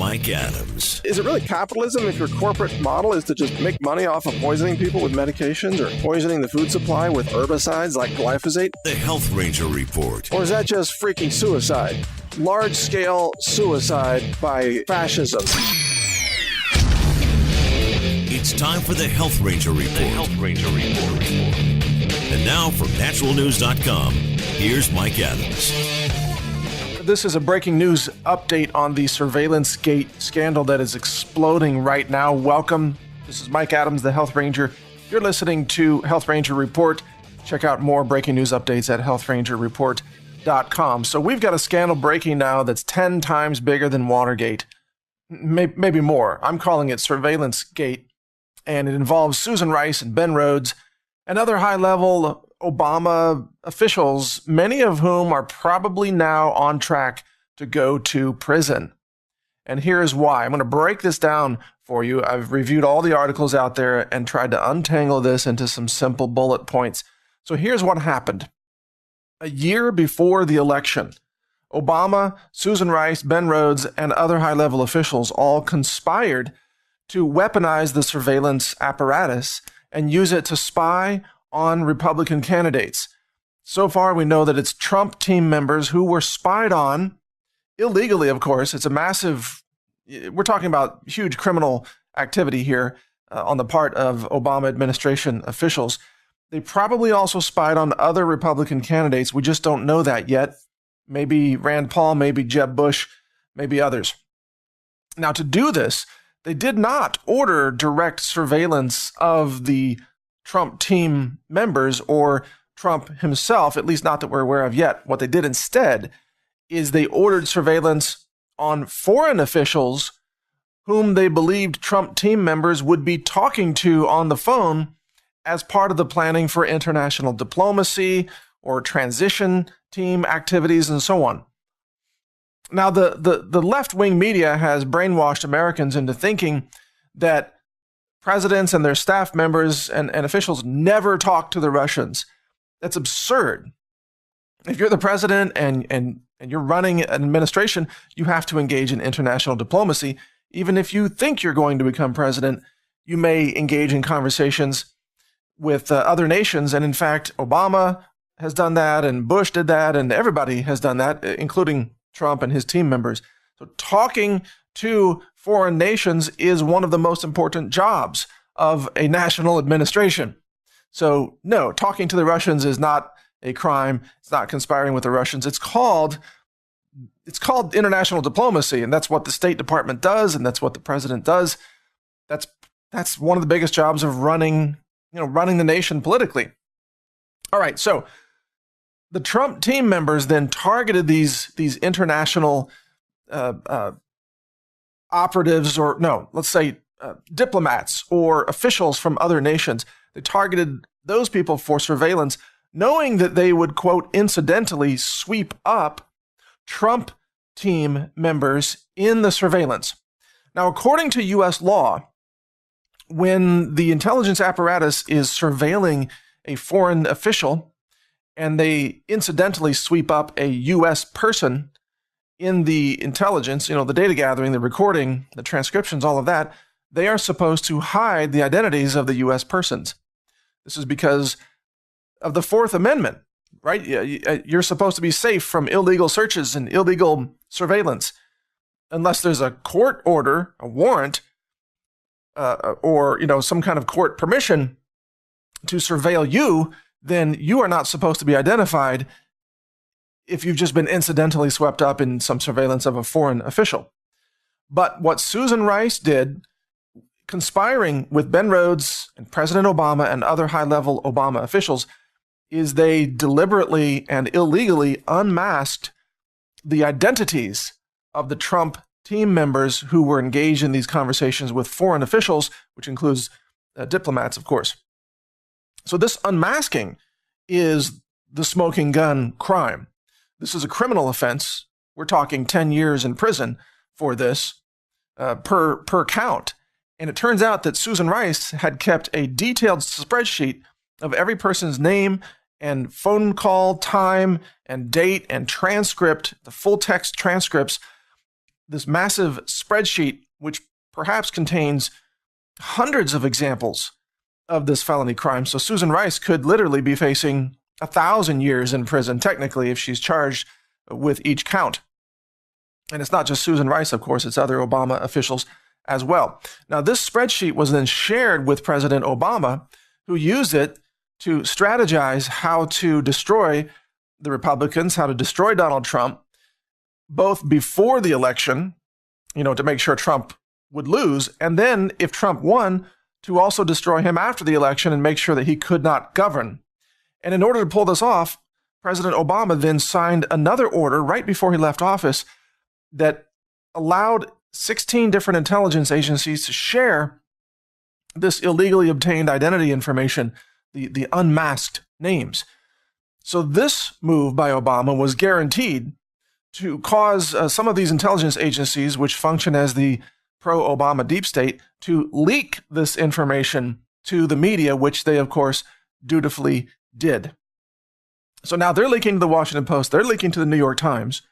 Mike Adams. Is it really capitalism if your corporate model is to just make money off of poisoning people with medications or poisoning the food supply with herbicides like glyphosate? The Health Ranger Report. Or is that just freaking suicide? Large-scale suicide by fascism. It's time for the Health Ranger Report. The Health Ranger Report. And now from naturalnews.com, here's Mike Adams. This is a breaking news update on the surveillance gate scandal that is exploding right now. Welcome. This is Mike Adams, the Health Ranger. You're listening to Health Ranger Report. Check out more breaking news updates at healthrangerreport.com. So we've got a scandal breaking now that's 10 times bigger than Watergate. Maybe more. I'm calling it Surveillance Gate. And it involves Susan Rice and Ben Rhodes and other high-level Obama officials, many of whom are probably now on track to go to prison. And here's why. I'm going to break this down for you. I've reviewed all the articles out there and tried to untangle this into some simple bullet points. So here's what happened. A year before the election, Obama, Susan Rice, Ben Rhodes, and other high-level officials all conspired to weaponize the surveillance apparatus and use it to spy on Republican candidates. So far, we know that it's Trump team members who were spied on, illegally, of course. It's a massive, we're talking about huge criminal activity here on the part of Obama administration officials. They probably also spied on other Republican candidates. We just don't know that yet. Maybe Rand Paul, maybe Jeb Bush, maybe others. Now, to do this, they did not order direct surveillance of the Trump team members or Trump himself, at least not that we're aware of yet. What they did instead is they ordered surveillance on foreign officials whom they believed Trump team members would be talking to on the phone as part of the planning for international diplomacy or transition team activities and so on. Now, the left-wing media has brainwashed Americans into thinking that presidents and their staff members and officials never talk to the Russians. That's absurd. If you're the president and you're running an administration, you have to engage in international diplomacy. Even if you think you're going to become president, you may engage in conversations with other nations. And in fact, Obama has done that, and Bush did that, and everybody has done that, including Trump and his team members. So talking to foreign nations is one of the most important jobs of a national administration. So no, talking to the Russians is not a crime. It's not conspiring with the Russians. It's called international diplomacy, and that's what the State Department does, and that's what the president does. That's one of the biggest jobs of running the nation politically. All right, so the Trump team members then targeted these international operatives, or no, let's say diplomats or officials from other nations. They targeted those people for surveillance, knowing that they would, quote, incidentally sweep up Trump team members in the surveillance. Now, according to U.S. law, when the intelligence apparatus is surveilling a foreign official, and they incidentally sweep up a U.S. person in the intelligence, the data gathering, the recording, the transcriptions, all of that, they are supposed to hide the identities of the U.S. persons. This is because of the Fourth Amendment, right? You're supposed to be safe from illegal searches and illegal surveillance unless there's a court order, a warrant, or some kind of court permission to surveil you. Then you are not supposed to be identified if you've just been incidentally swept up in some surveillance of a foreign official. But what Susan Rice did, conspiring with Ben Rhodes and President Obama and other high-level Obama officials, is they deliberately and illegally unmasked the identities of the Trump team members who were engaged in these conversations with foreign officials, which includes diplomats, of course. So this unmasking is the smoking gun crime. This is a criminal offense. We're talking 10 years in prison for this per count. And it turns out that Susan Rice had kept a detailed spreadsheet of every person's name and phone call time and date and transcript, the full text transcripts this massive spreadsheet, which perhaps contains hundreds of examples of this felony crime. So Susan Rice could literally be facing 1,000 years in prison, technically, if she's charged with each count. And it's not just Susan Rice, of course, it's other Obama officials as well. Now, this spreadsheet was then shared with President Obama, who used it to strategize how to destroy the Republicans, how to destroy Donald Trump, both before the election, to make sure Trump would lose, and then if Trump won, to also destroy him after the election and make sure that he could not govern. And in order to pull this off, President Obama then signed another order right before he left office that allowed 16 different intelligence agencies to share this illegally obtained identity information, the unmasked names. So this move by Obama was guaranteed to cause some of these intelligence agencies, which function as the pro-Obama deep state, to leak this information to the media, which they, of course, dutifully did. So now they're leaking to the Washington Post, they're leaking to the New York Times,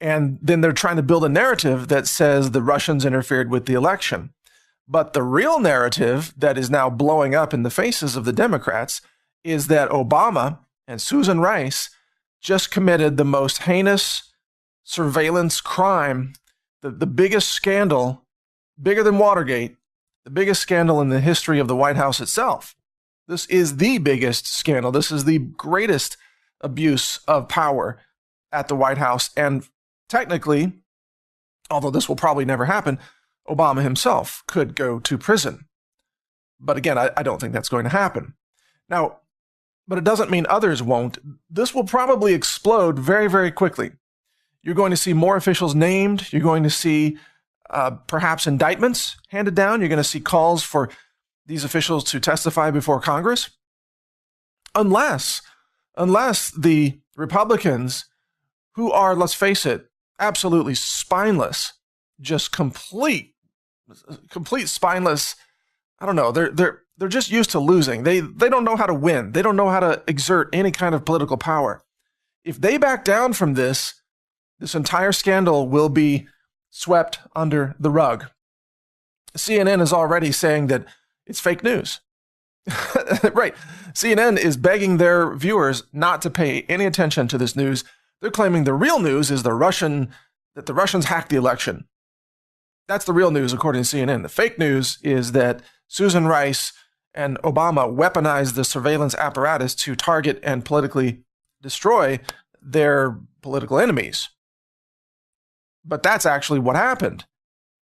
and then they're trying to build a narrative that says the Russians interfered with the election. But the real narrative that is now blowing up in the faces of the Democrats is that Obama and Susan Rice just committed the most heinous surveillance crime, the biggest scandal, bigger than Watergate, the biggest scandal in the history of the White House itself. This is the biggest scandal. This is the greatest abuse of power at the White House. And technically, although this will probably never happen, Obama himself could go to prison. But again, I don't think that's going to happen. Now, but it doesn't mean others won't. This will probably explode very, very quickly. You're going to see more officials named. You're going to see perhaps indictments handed down. You're going to see calls for these officials to testify before Congress. Unless the Republicans, who are, let's face it, absolutely spineless, just complete spineless. I don't know. They're just used to losing. They don't know how to win. They don't know how to exert any kind of political power. If they back down from this entire scandal will be swept under the rug. CNN is already saying that it's fake news. Right. CNN is begging their viewers not to pay any attention to this news. They're claiming the real news is that the Russians hacked the election. That's the real news, according to CNN. The fake news is that Susan Rice and Obama weaponized the surveillance apparatus to target and politically destroy their political enemies. But that's actually what happened.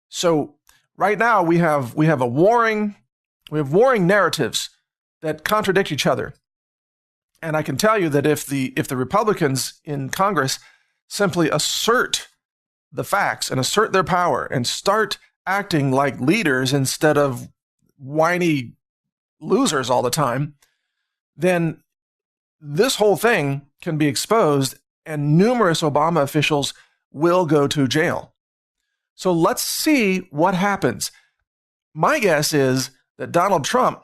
So right now we have warring narratives that contradict each other. And I can tell you that if the Republicans in Congress simply assert the facts and assert their power and start acting like leaders instead of whiny losers all the time, then this whole thing can be exposed and numerous Obama officials will go to jail. So let's see what happens. My guess is that Donald Trump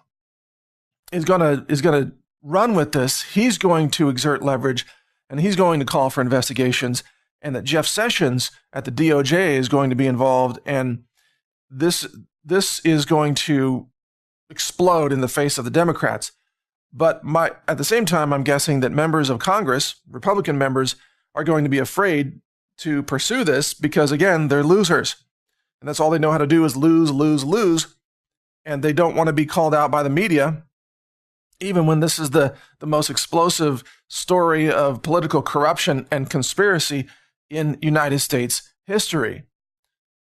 is going to run with this. He's going to exert leverage and he's going to call for investigations, and that Jeff Sessions at the DOJ is going to be involved, and this is going to explode in the face of the Democrats. But at the same time, I'm guessing that members of Congress, Republican members, are going to be afraid to pursue this because, again, they're losers. And that's all they know how to do is lose, lose, lose. And they don't want to be called out by the media, even when this is the most explosive story of political corruption and conspiracy in United States history.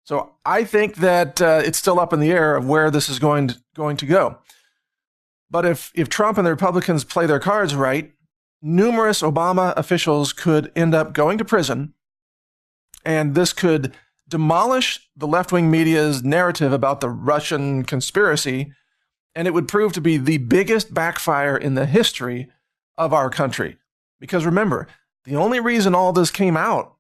So I think that it's still up in the air of where this is going to go. But if Trump and the Republicans play their cards right, numerous Obama officials could end up going to prison, and this could demolish the left-wing media's narrative about the Russian conspiracy, and it would prove to be the biggest backfire in the history of our country. Because remember, the only reason all this came out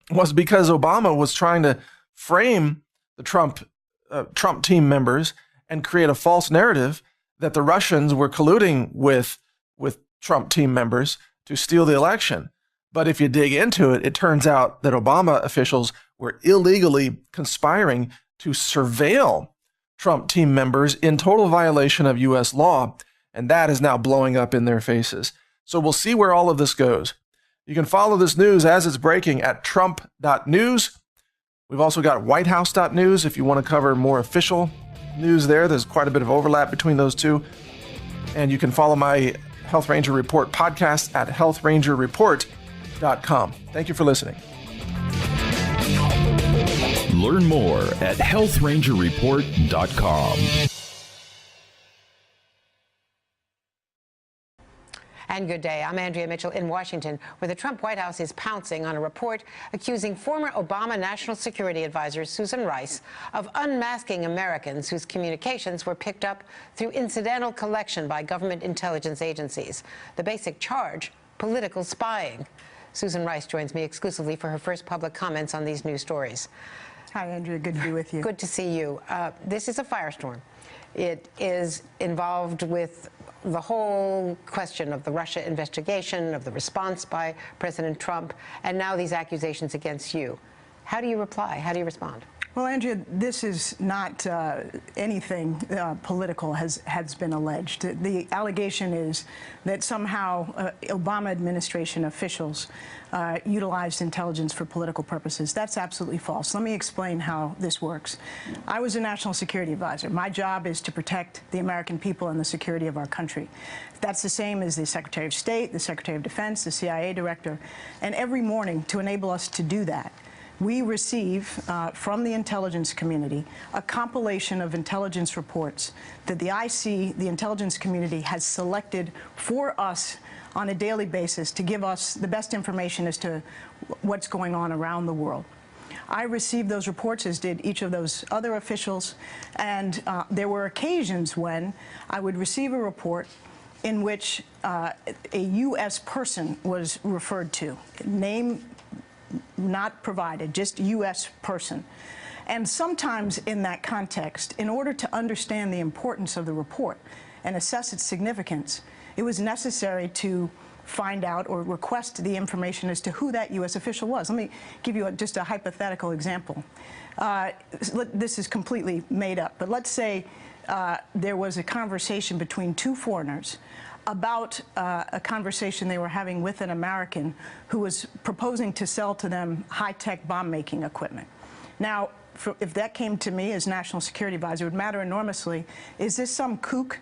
was because Obama was trying to frame the Trump team members and create a false narrative that the Russians were colluding with Trump team members to steal the election. But if you dig into it, it turns out that Obama officials were illegally conspiring to surveil Trump team members in total violation of U.S. law, and that is now blowing up in their faces. So we'll see where all of this goes. You can follow this news as it's breaking at trump.news. We've also got whitehouse.news if you want to cover more official news there. There's quite a bit of overlap between those two. And you can follow my Health Ranger Report podcast at healthrangerreport.com. Thank you for listening. Learn more at healthrangerreport.com. And good day. I'm Andrea Mitchell in Washington, where the Trump White House is pouncing on a report accusing former Obama National Security Advisor Susan Rice of unmasking Americans whose communications were picked up through incidental collection by government intelligence agencies. The basic charge, political spying. Susan Rice joins me exclusively for her first public comments on these news stories. Hi, Andrea. Good to be with you. Good to see you. This is a firestorm. It is involved with the whole question of the Russia investigation, of the response by President Trump, and now these accusations against you. How do you reply? How do you respond? Well, Andrea, this is not anything political has been alleged. The allegation is that somehow Obama administration officials utilized intelligence for political purposes. That's absolutely false. Let me explain how this works. I was a national security advisor. My job is to protect the American people and the security of our country. That's the same as the Secretary of State, the Secretary of Defense, the CIA director. And every morning, to enable us to do that, we receive from the intelligence community a compilation of intelligence reports that the IC, the intelligence community, has selected for us on a daily basis to give us the best information as to what's going on around the world. I received those reports, as did each of those other officials, and there were occasions when I would receive a report in which a U.S. person was referred to, name not provided, just U.S. person. And sometimes in that context, in order to understand the importance of the report and assess its significance, it was necessary to find out or request the information as to who that U.S. official was. Let me give you just a hypothetical example. This is completely made up, but let's say there was a conversation between two foreigners about a conversation they were having with an American who was proposing to sell to them high-tech bomb-making equipment. Now, if that came to me as National Security Advisor, it would matter enormously. Is this some kook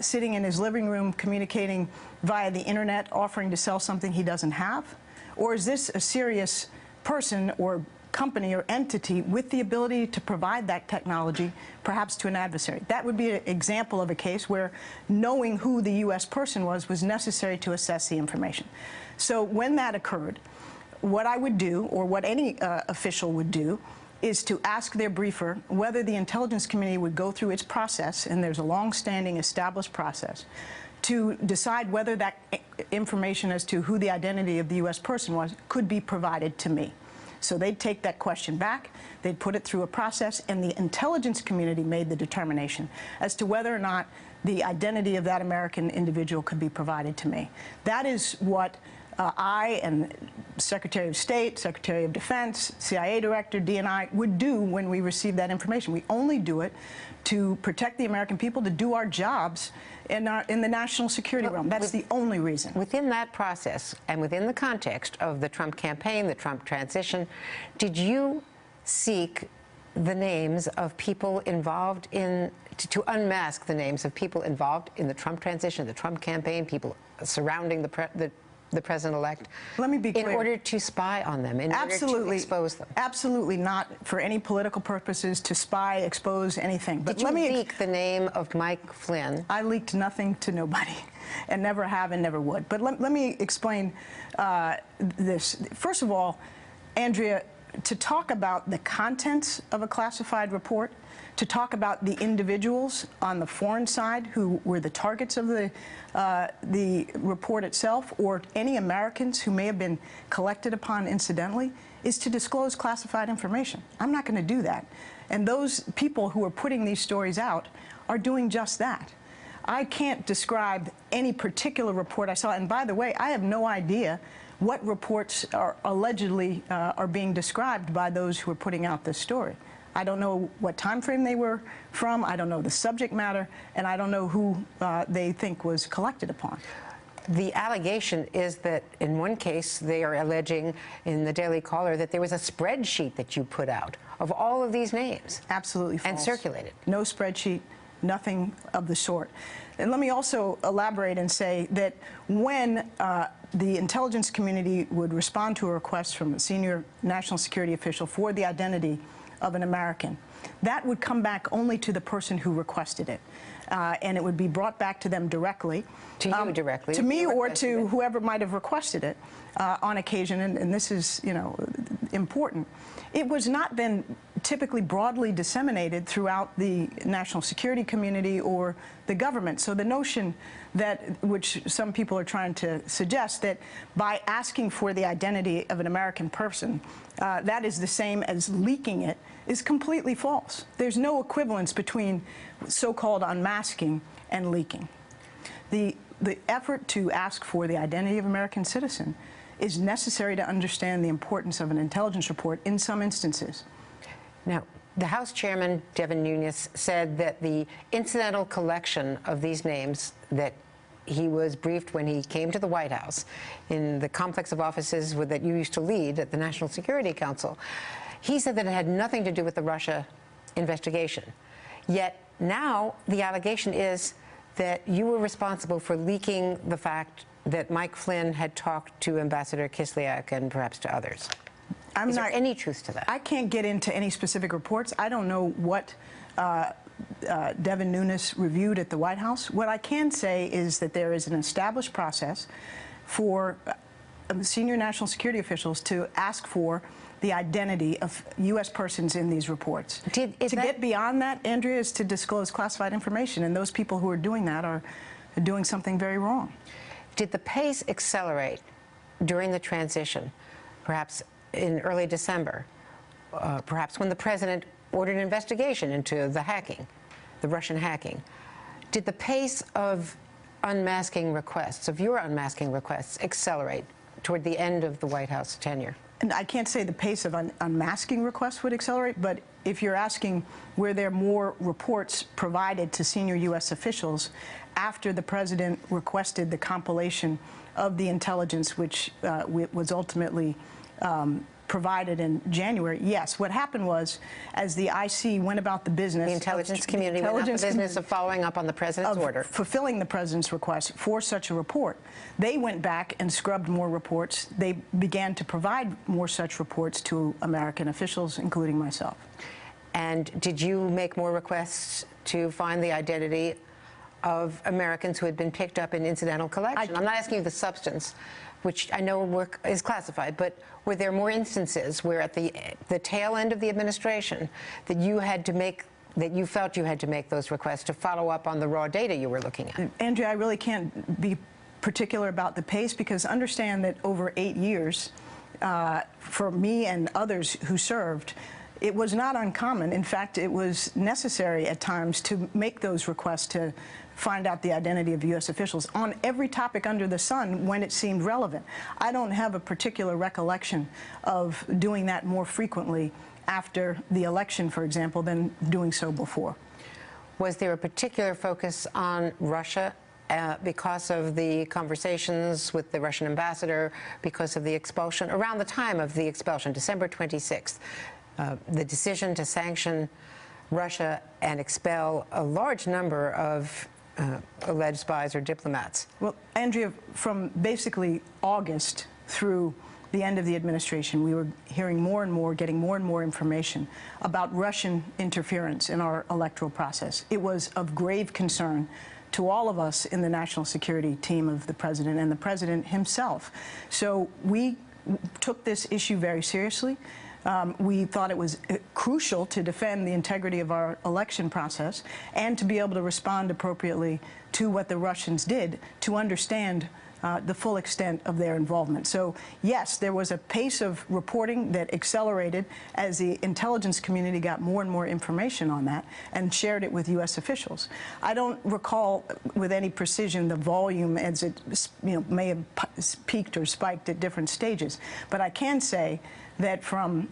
sitting in his living room communicating via the internet, offering to sell something he doesn't have? Or is this a serious person or company or entity with the ability to provide that technology, perhaps to an adversary? That would be an example of a case where knowing who the U.S. person was necessary to assess the information. So when that occurred, what I would do, or what any official would do, is to ask their briefer whether the intelligence community would go through its process, and there's a long-standing established process, to decide whether that information as to who the identity of the U.S. person was could be provided to me. So they'd take that question back, they'd put it through a process, and the intelligence community made the determination as to whether or not the identity of that American individual could be provided to me. That is what I and Secretary of State, Secretary of Defense, CIA Director, DNI would do when we receive that information. We only do it to protect the American people, to do our jobs in the national security realm. That's the only reason. Within that process and within the context of the Trump campaign, the Trump transition, did you seek the names of people involved in, to unmask the names of people involved in the Trump transition, the Trump campaign, people surrounding the president-elect? Let me be clear. In order to spy on them, in order to expose them? Absolutely not for any political purposes, to spy, expose, anything. But did you leak the name of Mike Flynn? I leaked nothing to nobody, and never have and never would. But let me explain this. First of all, Andrea, to talk about the contents of a classified report, to talk about the individuals on the foreign side who were the targets of the report itself, or any Americans who may have been collected upon incidentally, is to disclose classified information. I'm not going to do that. And those people who are putting these stories out are doing just that. I can't describe any particular report I saw. And by the way, I have no idea what reports are allegedly are being described by those who are putting out this story. I don't know what time frame they were from, I don't know the subject matter, and I don't know who they think was collected upon. The allegation is that in one case they are alleging in the Daily Caller that there was a spreadsheet that you put out of all of these names. Absolutely false. And circulated. No spreadsheet, nothing of the sort. And let me also elaborate and say that when the intelligence community would respond to a request from a senior national security official for the identity of an American, that would come back only to the person who requested it. And it would be brought back to them directly. To you directly? To me or to whoever might have requested it on occasion, and this is, important. It was not then typically broadly disseminated throughout the national security community or the government. So the notion that, which some people are trying to suggest, that by asking for the identity of an American person, that is the same as leaking it, is completely false. There's no equivalence between so-called unmasking and leaking. The effort to ask for the identity of an American citizen is necessary to understand the importance of an intelligence report in some instances. Now, the House Chairman, Devin Nunes, said that the incidental collection of these names that he was briefed when he came to the White House in the complex of offices that you used to lead at the National Security Council, he said that it had nothing to do with the Russia investigation. Yet now the allegation is that you were responsible for leaking the fact that Mike Flynn had talked to Ambassador Kislyak and perhaps to others. Is there any truth to that? I can't get into any specific reports. I don't know what Devin Nunes reviewed at the White House. What I can say is that there is an established process for senior national security officials to ask for the identity of U.S. persons in these reports. To get beyond that, Andrea, is to disclose classified information, and those people who are doing that are doing something very wrong. Did the pace accelerate during the transition, perhaps in early December, perhaps when the president ordered an investigation into the hacking, the Russian hacking? Did the pace of unmasking requests, of your unmasking requests, accelerate toward the end of the White House tenure? And I can't say the pace of unmasking requests would accelerate, but if you're asking were there more reports provided to senior U.S. officials after the president requested the compilation of the intelligence, which was ultimately provided in January, yes. What happened was, as the IC went about the business, the intelligence community went about the business of following up on the president's order, fulfilling the president's request for such a report, they went back and scrubbed more reports. They began to provide more such reports to American officials, including myself. And did you make more requests to find the identity of Americans who had been picked up in incidental collection? I'm not asking you the substance, which I know is classified, but were there more instances where at the tail end of the administration that you had to make, that you felt you had to make those requests to follow up on the raw data you were looking at? Andrea, I really can't be particular about the pace, because understand that over 8 years, for me and others who served, it was not uncommon. In fact, it was necessary at times to make those requests to find out the identity of U.S. officials on every topic under the sun when it seemed relevant. I don't have a particular recollection of doing that more frequently after the election, for example, than doing so before. Was there a particular focus on Russia because of the conversations with the Russian ambassador, because of the expulsion, around the time of the expulsion, December 26th, the decision to sanction Russia and expel a large number of alleged spies or diplomats? Well, Andrea, from basically August through the end of the administration, we were hearing more and more, getting more and more information about Russian interference in our electoral process. It was of grave concern to all of us in the national security team of the president and the president himself. So we took this issue very seriously. We thought it was crucial to defend the integrity of our election process and to be able to respond appropriately to what the Russians did, to understand the full extent of their involvement. So, yes, there was a pace of reporting that accelerated as the intelligence community got more and more information on that and shared it with U.S. officials. I don't recall with any precision the volume as it may have peaked or spiked at different stages, but I can say that from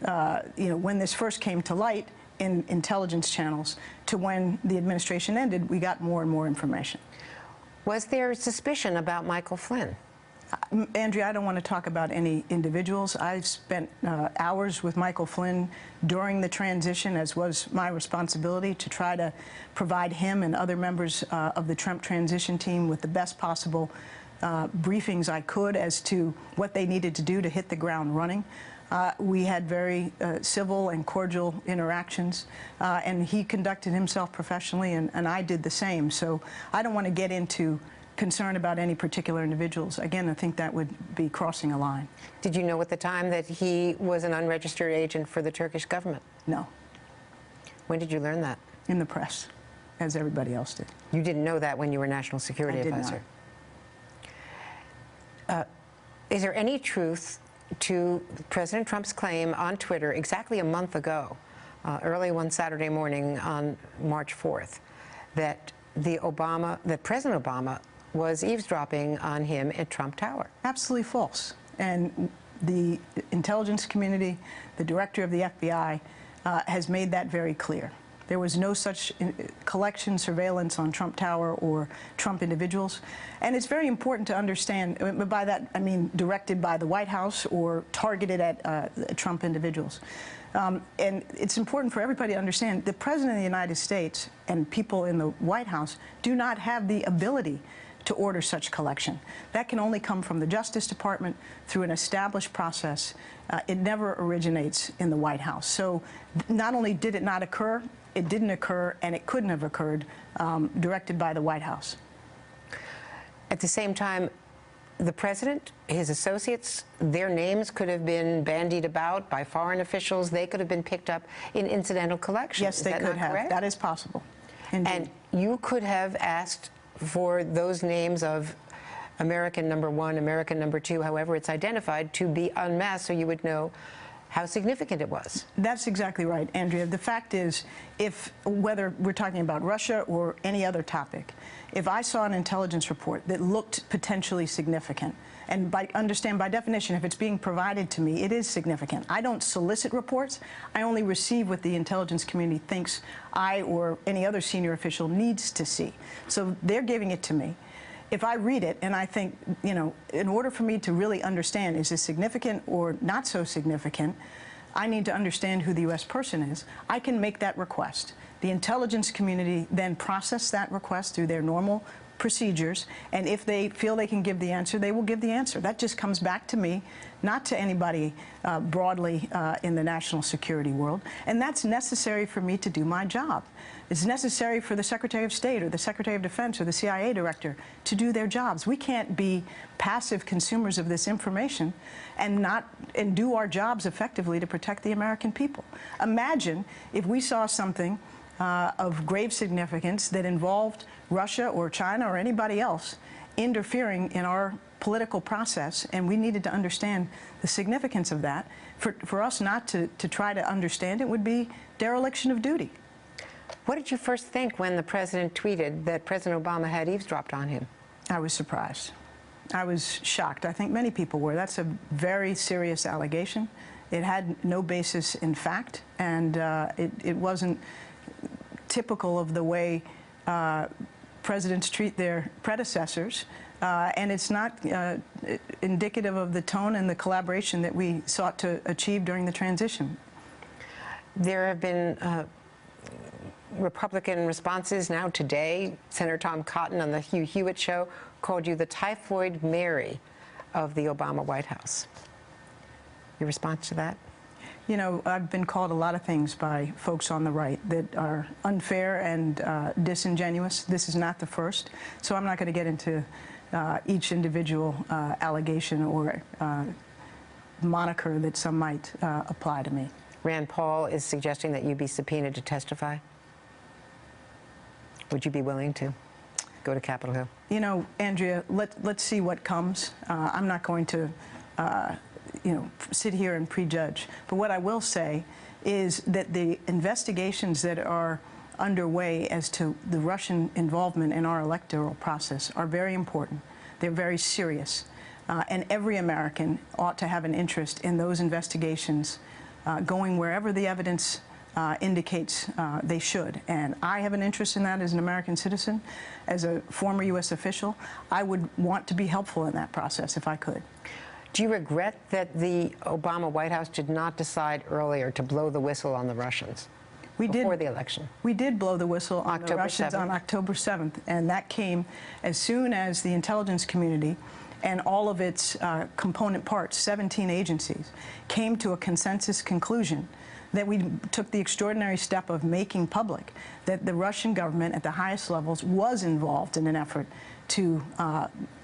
when this first came to light in intelligence channels to when the administration ended, we got more and more information. Was there suspicion about Michael Flynn? Andrea, I don't want to talk about any individuals. I've spent hours with Michael Flynn during the transition, as was my responsibility, to try to provide him and other members of the Trump transition team with the best possible briefings I could as to what they needed to do to hit the ground running. We had very civil and cordial interactions, and he conducted himself professionally, and I did the same. So I don't want to get into concern about any particular individuals. Again, I think that would be crossing a line. Did you know at the time that he was an unregistered agent for the Turkish government? No. When did you learn that? In the press, as everybody else did. You didn't know that when you were National Security Advisor? Is there any truth to President Trump's claim on Twitter exactly a month ago, early one Saturday morning on March 4th, that President Obama was eavesdropping on him at Trump Tower? Absolutely false. And the intelligence community, the director of the FBI, has made that very clear. There was no such collection, surveillance on Trump Tower or Trump individuals. And it's very important to understand, by that I mean directed by the White House or targeted at Trump individuals. And it's important for everybody to understand the President of the United States and people in the White House do not have the ability to order such collection. That can only come from the Justice Department through an established process. It never originates in the White House. So not only did it not occur, it didn't occur, and it couldn't have occurred directed by the White House. At the same time, the president, his associates, their names could have been bandied about by foreign officials. They could have been picked up in incidental collection. Yes, they could have. That is possible. Indeed. And you could have asked for those names of American #1, American #2, however it's identified, to be unmasked so you would know how significant it was. That's exactly right, Andrea. The fact is, whether we're talking about Russia or any other topic, if I saw an intelligence report that looked potentially significant, and by definition, if it's being provided to me, it is significant. I don't solicit reports. I only receive what the intelligence community thinks I or any other senior official needs to see. So they're giving it to me. If I read it and I think, in order for me to really understand, is this significant or not so significant, I need to understand who the U.S. person is. I can make that request. The intelligence community then process that request through their normal procedures, and if they feel they can give the answer, they will give the answer. That just comes back to me, not to anybody broadly in the national security world, and that's necessary for me to do my job. It's necessary for the Secretary of State or the Secretary of Defense or the CIA director to do their jobs. We can't be passive consumers of this information and do our jobs effectively to protect the American people. Imagine if we saw something of grave significance that involved Russia or China or anybody else interfering in our political process, and we needed to understand the significance of that. For us not to try to understand it would be dereliction of duty. What did you first think when the president tweeted that President Obama had eavesdropped on him? I was surprised. I was shocked. I think many people were. That's a very serious allegation. It had no basis in fact, and it wasn't typical of the way presidents treat their predecessors, and it's not indicative of the tone and the collaboration that we sought to achieve during the transition. There have been Republican responses now today. Senator Tom Cotton on the Hugh Hewitt show called you the typhoid Mary of the Obama White House. Your response to that? I've been called a lot of things by folks on the right that are unfair and disingenuous. This is not the first, so I'm not going to get into each individual allegation or moniker that some might apply to me. Rand Paul is suggesting that you be subpoenaed to testify. Would you be willing to? go to Capitol Hill? You know, Andrea, let's see what comes. I'm not going to, sit here and prejudge. But what I will say is that the investigations that are underway as to the Russian involvement in our electoral process are very important. They're very serious. And every American ought to have an interest in those investigations going wherever the evidence indicates they should. And I have an interest in that as an American citizen. As a former U.S. official, I would want to be helpful in that process if I could. Do you regret that the Obama White House did not decide earlier to blow the whistle on the Russians before the election? We did blow the whistle on the Russians 7th. on October 7th, and that came as soon as the intelligence community and all of its component parts, 17 agencies, came to a consensus conclusion that we took the extraordinary step of making public that the Russian government at the highest levels was involved in an effort to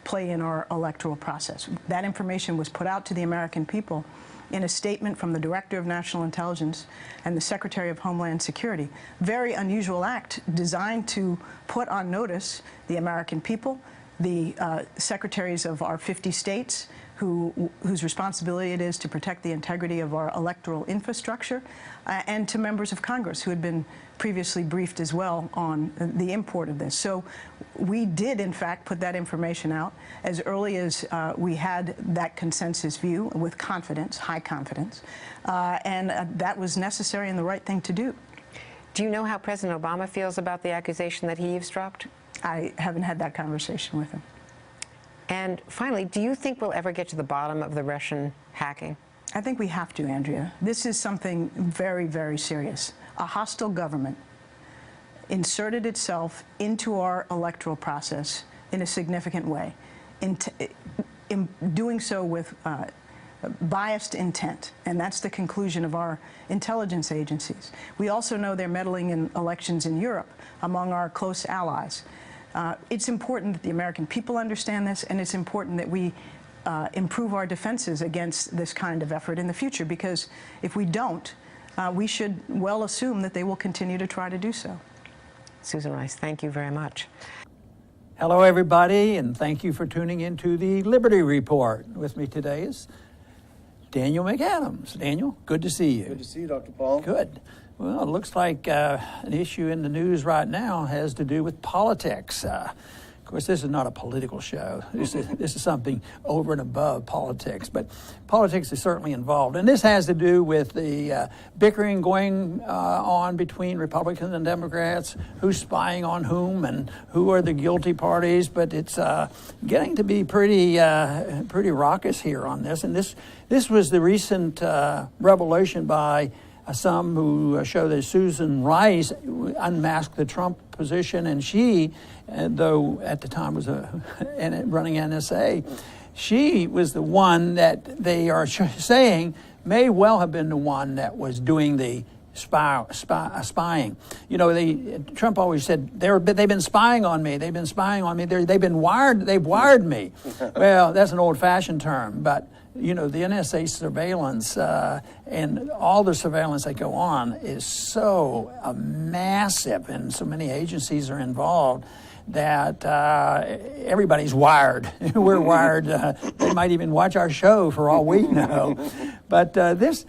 play in our electoral process. That information was put out to the American people in a statement from the Director of National Intelligence and the Secretary of Homeland Security. Very unusual act designed to put on notice the American people, the secretaries of our 50 states, whose responsibility it is to protect the integrity of our electoral infrastructure, and to members of Congress who had been previously briefed as well on the import of this. So we did, in fact, put that information out as early as we had that consensus view with confidence, high confidence, and that was necessary and the right thing to do. Do you know how President Obama feels about the accusation that he eavesdropped? I haven't had that conversation with him. And finally, do you think we'll ever get to the bottom of the Russian hacking? I think we have to, Andrea. This is something very, very serious. A hostile government inserted itself into our electoral process in a significant way, in doing so with biased intent, and that's the conclusion of our intelligence agencies. We also know they're meddling in elections in Europe among our close allies. It's important that the American people understand this, and it's important that we improve our defenses against this kind of effort in the future, because if we don't, we should well assume that they will continue to try to do so. Susan Rice, thank you very much. Hello, everybody, and thank you for tuning into the Liberty Report. With me today is Daniel McAdams. Daniel, good to see you. Good to see you, Dr. Paul. Good. Well, it looks like an issue in the news right now has to do with politics. Of course, this is not a political show. This is something over and above politics, but politics is certainly involved. And this has to do with the bickering going on between Republicans and Democrats, who's spying on whom and who are the guilty parties. But it's getting to be pretty raucous here on this. And this was the recent revelation by some who show that Susan Rice unmasked the Trump position, and she, though at the time was running NSA, she was the one that they are saying may well have been the one that was doing the spying. You know, Trump always said they've been spying on me. They've been spying on me. They've wired me. Well, that's an old-fashioned term, but you know, the NSA surveillance and all the surveillance that go on is so massive, and so many agencies are involved that everybody's wired. We're wired. They might even watch our show for all we know. But this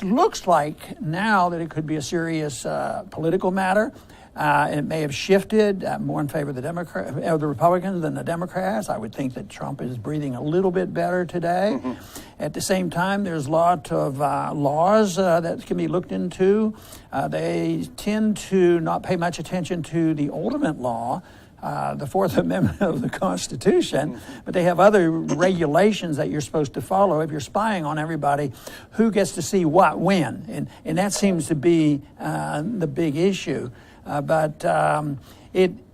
looks like now that it could be a serious political matter. It may have shifted more in favor of the Republicans than the Democrats. I would think that Trump is breathing a little bit better today. Mm-hmm. At the same time, there's a lot of laws that can be looked into. They tend to not pay much attention to the ultimate law, the Fourth Amendment of the Constitution, but they have other regulations that you're supposed to follow if you're spying on everybody, who gets to see what when. And that seems to be the big issue. But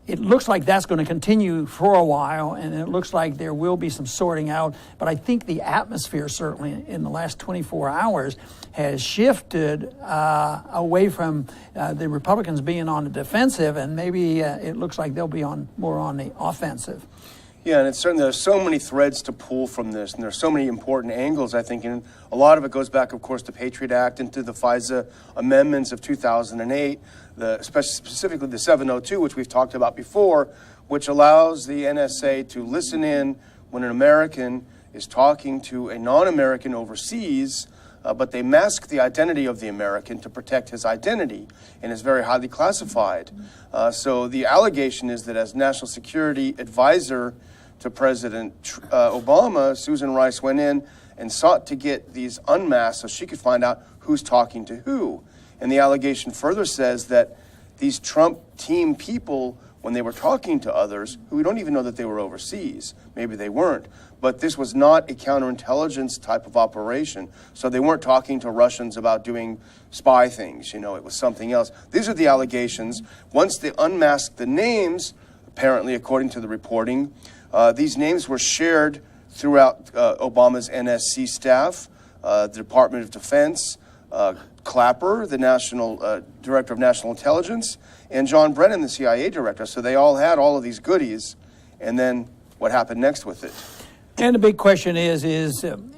it looks like that's going to continue for a while, and it looks like there will be some sorting out. But I think the atmosphere, certainly in the last 24 hours, has shifted away from the Republicans being on the defensive, and maybe it looks like they'll be more on the offensive. Yeah, and it's certainly, there's so many threads to pull from this, and there's so many important angles, I think, and a lot of it goes back, of course, to Patriot Act and to the FISA amendments of 2008, specifically the 702, which we've talked about before, which allows the NSA to listen in when an American is talking to a non-American overseas, but they mask the identity of the American to protect his identity, and is very highly classified. So the allegation is that as National Security Advisor to President Obama, Susan Rice went in and sought to get these unmasked so she could find out who's talking to who. And the allegation further says that these Trump team people, when they were talking to others, who we don't even know that they were overseas, maybe they weren't, but this was not a counterintelligence type of operation. So they weren't talking to Russians about doing spy things, you know, it was something else. These are the allegations. Once they unmasked the names, apparently according to the reporting, these names were shared throughout Obama's NSC staff, the Department of Defense, Clapper, the National Director of National Intelligence, and John Brennan, the CIA Director. So they all had all of these goodies, and then what happened next with it? And the big question is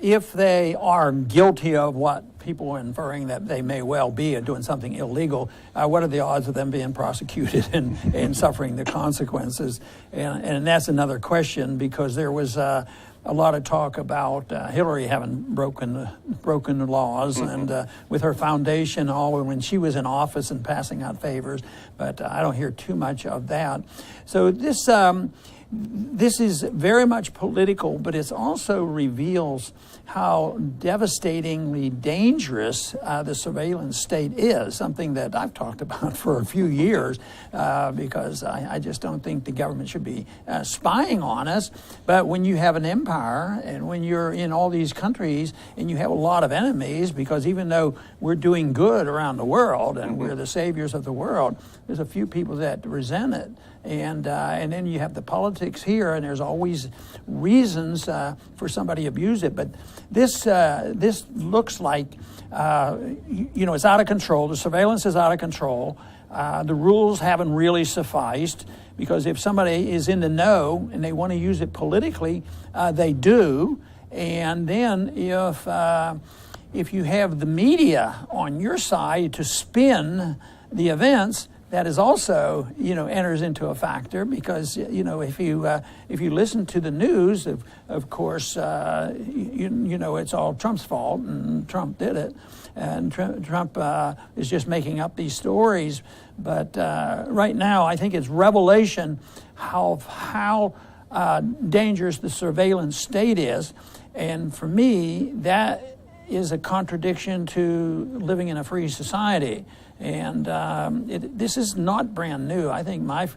if they are guilty of what people are inferring that they may well be doing something illegal, what are the odds of them being prosecuted and suffering the consequences? And that's another question, because there was a lot of talk about Hillary having broken the laws, and with her foundation, all when she was in office and passing out favors. But I don't hear too much of that. So this is very much political, but it also reveals how devastatingly dangerous the surveillance state is, something that I've talked about for a few years, because I just don't think the government should be spying on us. But when you have an empire, and when you're in all these countries, and you have a lot of enemies, because even though we're doing good around the world, and we're the saviors of the world, there's a few people that resent it. And then you have the politics here, and there's always reasons for somebody to abuse it. But this looks like, it's out of control. The surveillance is out of control. The rules haven't really sufficed, because if somebody is in the know and they want to use it politically, they do. And then if you have the media on your side to spin the events, that is also, enters into a factor, because, if you listen to the news, of course, it's all Trump's fault, and Trump did it, and Trump is just making up these stories. But right now, I think it's revelation how dangerous the surveillance state is, and for me, that is a contradiction to living in a free society. And this is not brand new. I think my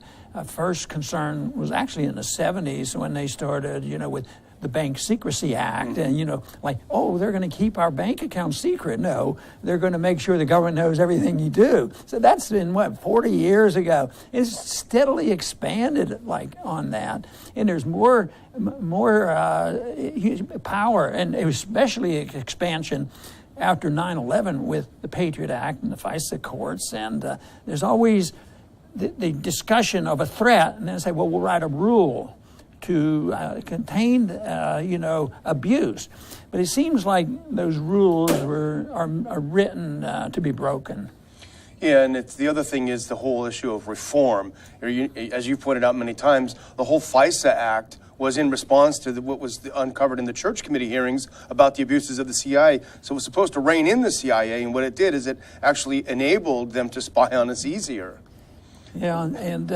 first concern was actually in the 70s, when they started, with the Bank Secrecy Act, and, they're going to keep our bank account secret. No, they're going to make sure the government knows everything you do. So that's been, 40 years ago. It's steadily expanded on that. And there's more power, and especially expansion after 9/11 with the Patriot Act and the FISA courts. And there's always the discussion of a threat, and then say, well, we'll write a rule to contain, abuse. But it seems like those rules are written to be broken. Yeah, and the other thing is the whole issue of reform. As you've pointed out many times, the whole FISA Act was in response to what was uncovered in the Church Committee hearings about the abuses of the CIA. So it was supposed to rein in the CIA, and what it did is it actually enabled them to spy on us easier. Yeah, and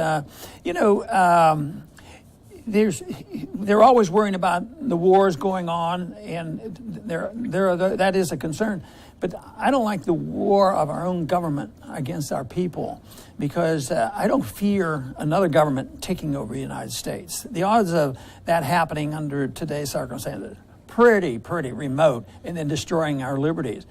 they're always worrying about the wars going on, and that is a concern. But I don't like the war of our own government against our people, because I don't fear another government taking over the United States. The odds of that happening under today's circumstances, pretty remote, and then destroying our liberties.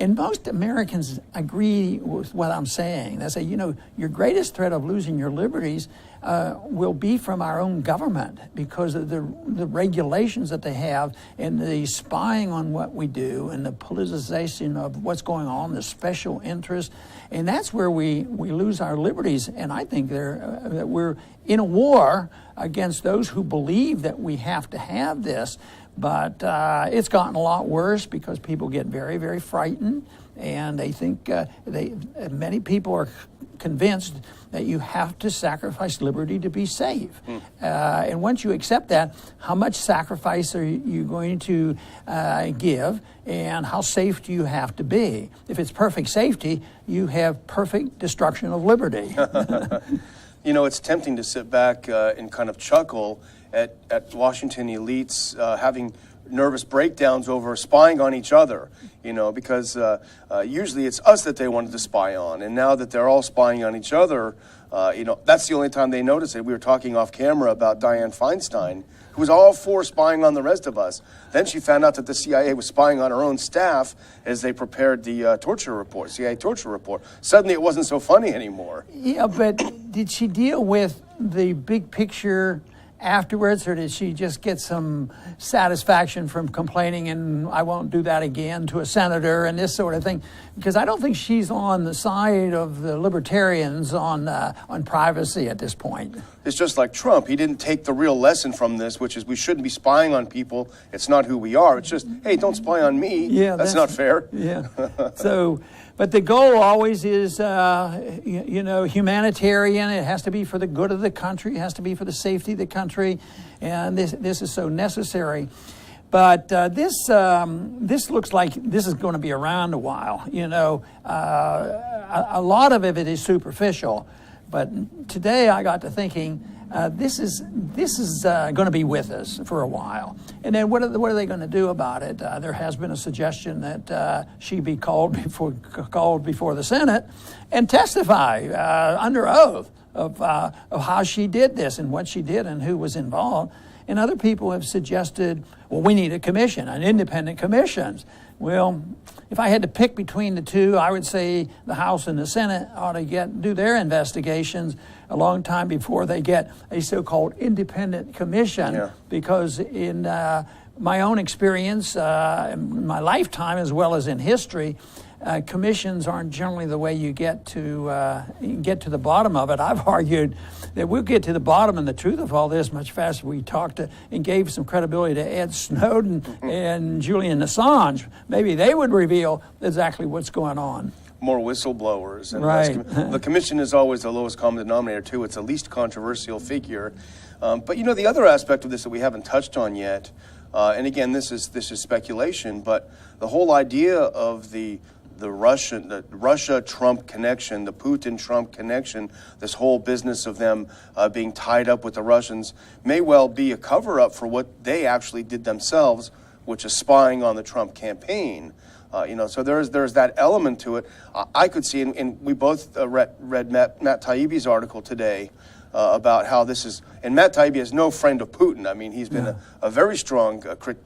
And most Americans agree with what I'm saying. They say, your greatest threat of losing your liberties will be from our own government because of the regulations that they have and the spying on what we do and the politicization of what's going on, the special interests. And that's where we lose our liberties. And I think that we're in a war against those who believe that we have to have this. But it's gotten a lot worse because people get very, very frightened, and they think many people are convinced that you have to sacrifice liberty to be safe. And once you accept that, how much sacrifice are you going to give, and how safe do you have to be? If it's perfect safety, you have perfect destruction of liberty. It's tempting to sit back and kind of chuckle at Washington elites having nervous breakdowns over spying on each other, because usually it's us that they wanted to spy on. And now that they're all spying on each other, that's the only time they notice it. We were talking off camera about Dianne Feinstein, who was all for spying on the rest of us. Then she found out that the CIA was spying on her own staff as they prepared the CIA torture report. Suddenly it wasn't so funny anymore. Yeah, but did she deal with the big picture afterwards, or did she just get some satisfaction from complaining and I won't do that again to a senator and this sort of thing? Because I don't think she's on the side of the libertarians on privacy at this point. It's just like Trump. He didn't take the real lesson from this, which is we shouldn't be spying on people. It's not who we are. It's just, hey, don't spy on me. Yeah, that's not fair. Yeah. But the goal always is, humanitarian. It has to be for the good of the country. It has to be for the safety of the country. And this is so necessary. But this looks like this is going to be around a while. A lot of it is superficial. But today I got to thinking, this is going to be with us for a while. And then what are they going to do about it? There has been a suggestion that she be called before the Senate and testify under oath of how she did this and what she did and who was involved. And other people have suggested, well, we need a commission, an independent commission. Well, if I had to pick between the two, I would say the House and the Senate ought to do their investigations a long time before they get a so-called independent commission. Yeah. Because in my own experience, in my lifetime as well as in history, commissions aren't generally the way you get to the bottom of it. I've argued that we'll get to the bottom and the truth of all this much faster. We talked to and gave some credibility to Ed Snowden and Julian Assange. Maybe they would reveal exactly what's going on. More whistleblowers. And right. The commission is always the lowest common denominator, too. It's the least controversial figure. But, the other aspect of this that we haven't touched on yet, and again, this is speculation, but the whole idea of the Russia-Trump connection, the Putin-Trump connection, this whole business of them being tied up with the Russians may well be a cover-up for what they actually did themselves, which is spying on the Trump campaign. So there's that element to it. I could see, and we both read Matt Taibbi's article today about how this is, and Matt Taibbi is no friend of Putin. I mean, he's been a very strong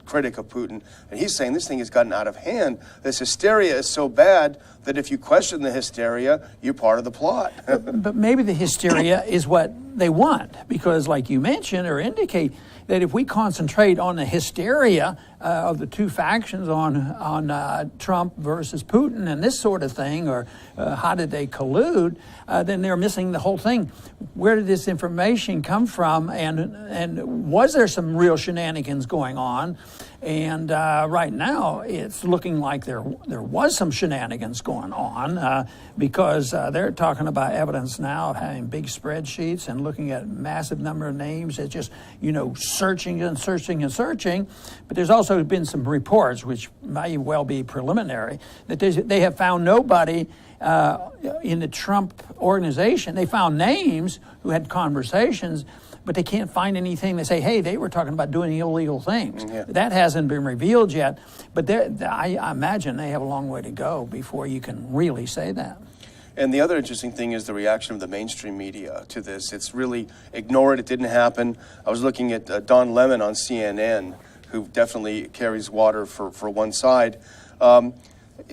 critic of Putin, and he's saying this thing has gotten out of hand. This hysteria is so bad that if you question the hysteria, you're part of the plot. But maybe the hysteria is what they want, because like you mentioned or indicate, that if we concentrate on the hysteria of the two factions on Trump versus Putin and this sort of thing, or how did they collude, then they're missing the whole thing. Where did this information come from, and was there some real shenanigans going on? And right now, it's looking like there was some shenanigans going on because they're talking about evidence now of having big spreadsheets and looking at massive number of names. It's just, searching and searching and searching. But there's also been some reports, which may well be preliminary, that they have found nobody in the Trump organization. They found names who had conversations, but they can't find anything. They say, hey, they were talking about doing illegal things. Yeah. That hasn't been revealed yet. But I imagine they have a long way to go before you can really say that. And the other interesting thing is the reaction of the mainstream media to this. It's really ignore it. It didn't happen. I was looking at Don Lemon on CNN, who definitely carries water for one side.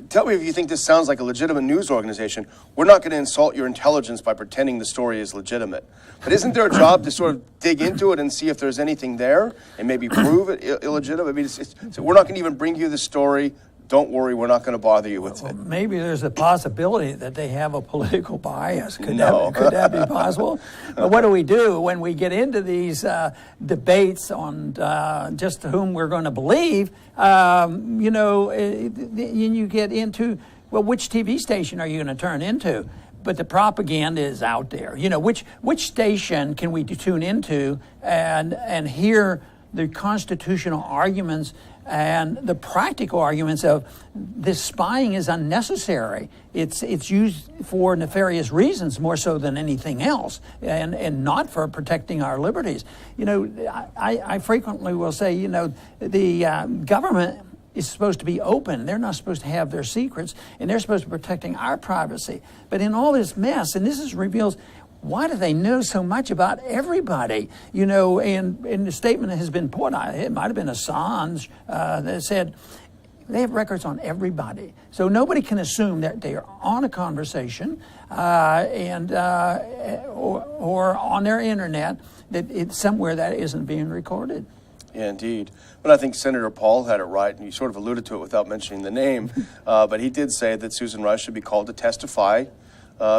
Tell me if you think this sounds like a legitimate news organization. We're not going to insult your intelligence by pretending the story is legitimate. But isn't there a job to sort of dig into it and see if there's anything there and maybe prove it illegitimate? I mean, so we're not going to even bring you the story. Don't worry, we're not going to bother you with it. Maybe there's a possibility that they have a political bias. Could that be possible? But what do we do when we get into these debates on just whom we're going to believe? You get into, well, which TV station are you going to turn into? But the propaganda is out there. You know, which station can we tune into and hear the constitutional arguments and the practical arguments of this spying is unnecessary. It's used for nefarious reasons more so than anything else, and not for protecting our liberties. You know, I frequently will say, you know, the government is supposed to be open. They're not supposed to have their secrets, and they're supposed to be protecting our privacy. But in all this mess, and this reveals, why do they know so much about everybody? You know, and the statement that has been put out, it might have been Assange, that said they have records on everybody. So nobody can assume that they are on a conversation or on their internet, that it's somewhere that isn't being recorded. Yeah, indeed. But I think Senator Paul had it right, and you sort of alluded to it without mentioning the name. But he did say that Susan Rice should be called to testify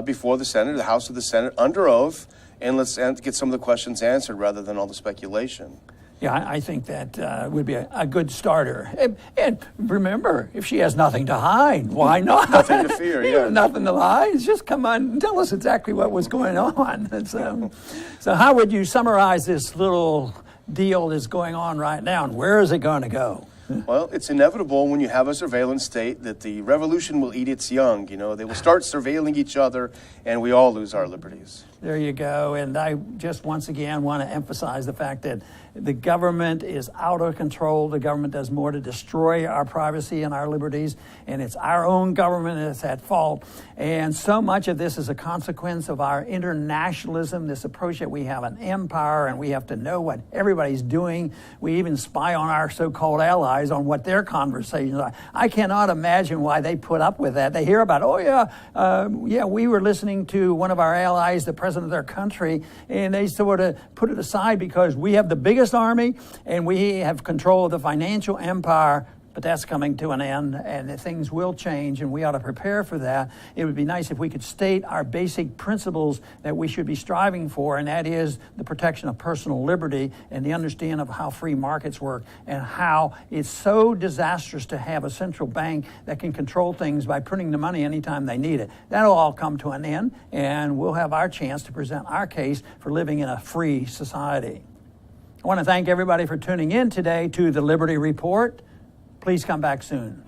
before the Senate, the House of the Senate, under oath, and let's get some of the questions answered rather than all the speculation. Yeah, I think that would be a good starter. And remember, if she has nothing to hide, why not? Nothing to fear, yeah. Nothing to hide. Just come on and tell us exactly what was going on. So how would you summarize this little deal that's going on right now, and where is it going to go? Well, it's inevitable when you have a surveillance state that the revolution will eat its young. You know, they will start surveilling each other, and we all lose our liberties. There you go. And I just once again want to emphasize the fact that the government is out of control. The government does more to destroy our privacy and our liberties, and it's our own government that's at fault. And so much of this is a consequence of our internationalism, this approach that we have an empire and we have to know what everybody's doing. We even spy on our so-called allies on what their conversations are. I cannot imagine why they put up with that. They hear about, we were listening to one of our allies, the president of their country, and they sort of put it aside because we have the biggest army and we have control of the financial empire. But that's coming to an end, and things will change, and we ought to prepare for that. It would be nice if we could state our basic principles that we should be striving for, and that is the protection of personal liberty and the understanding of how free markets work and how it's so disastrous to have a central bank that can control things by printing the money anytime they need it. That'll all come to an end, and we'll have our chance to present our case for living in a free society. I want to thank everybody for tuning in today to the Liberty Report. Please come back soon.